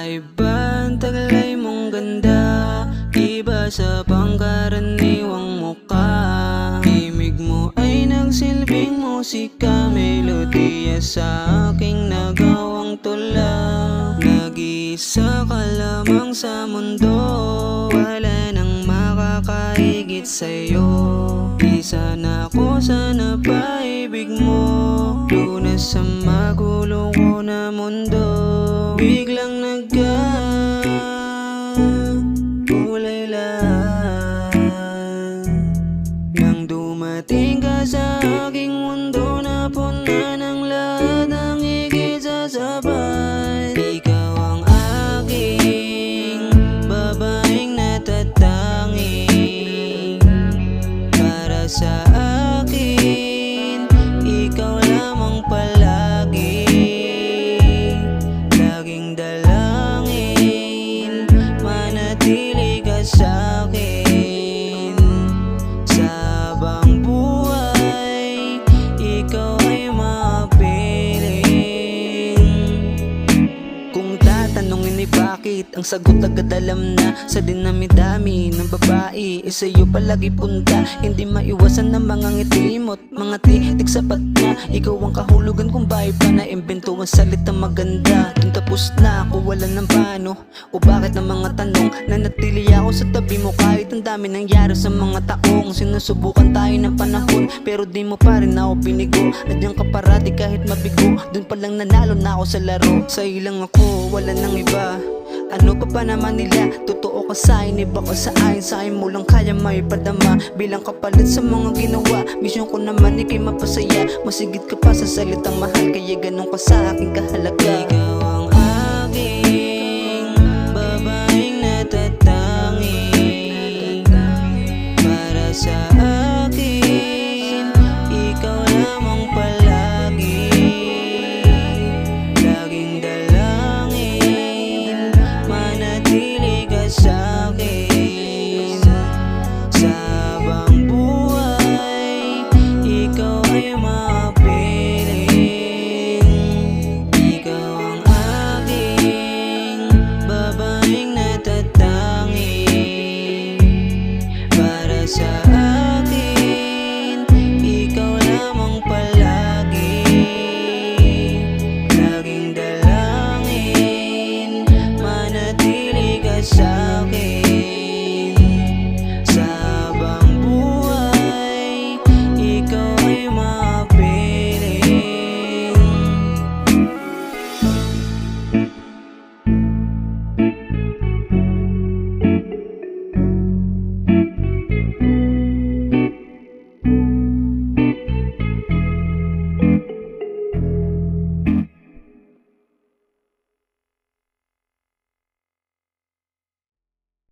Kakaiba ang taglay mong ganda, iba sa pangkaraniwang mukha. Imig mo ay nagsilbing musika, melodiya sa aking nagawang tula. Nag-iisa ka lamang sa mundo, wala nang makakaigit sa'yo. Isa na ako sa napaibig mo, lunas sa magulo ko na mundo. Biglang kulay lahat nang dumating ka sa aking mundo na punan ng lahat ng higit sa sapat. Ikaw ang aking babaeng natatanging para sa akin, ikaw lamang palagi. Laging dalangin, manatili ka sa'kin. Sa habang buhay, ikaw ay mapiling. Kung tatanungin ay bakit, ang sagot agad alam na. Sa dinami-dami ng babae, sa'yo palagi punta. Hindi maiwasan ng mga ngiti mo't mga titik sapat na. Ikaw ang kahulugan kung bakit pa na-imbento ang salitang maganda. Dun tapos na ako, wala ng paano o bakit ng mga tanong. Nanatili ako sa tabi mo kahit ang dami nangyari sa mga taong sinusubukan tayo ng panahon, pero di mo pa rin ako binigo. Nandiyan ka parati kahit mabigo, dun palang nanalo na ako sa laro. Sa ilang ako, wala nang iba. Ano pa naman nila, totoo ka sa'kin, iba ka sa akin. Sa'kin mo lang kaya may padama bilang kapalit sa mga ginawa. Misyon ko naman ikay mapasaya, masigit ka pa sa salitang mahal, kaya ganun ka sa aking kahalaga. Ikaw